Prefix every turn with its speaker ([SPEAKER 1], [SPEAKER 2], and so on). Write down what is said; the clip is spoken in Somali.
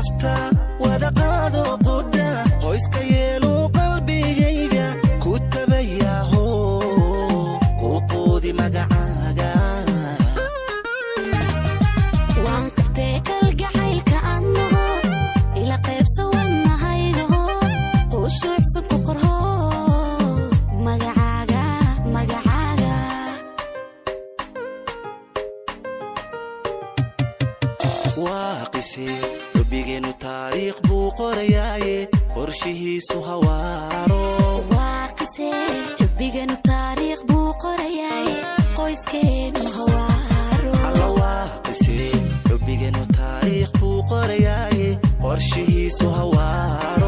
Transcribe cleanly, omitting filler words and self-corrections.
[SPEAKER 1] nafta wada qaado qudha qoyska yeelo qalbigayga ku tabayaho ku qoodi magacaaga
[SPEAKER 2] waan kartee kalgacaylka annaho ila qaybsa wadnahaygaho qushuucsan ku qorho magacaaga magacaaga
[SPEAKER 1] waaqisi rabbigeenu taariikh buu qorayaaye qorshihiisu hawaaro
[SPEAKER 2] waaqise rabbigeenu taariikh buu qorayaaye qoyskeenu hawaaro
[SPEAKER 1] alla waaqisi rabbigeenu taariikh buu qorayaaye qorshihiisu hawaaro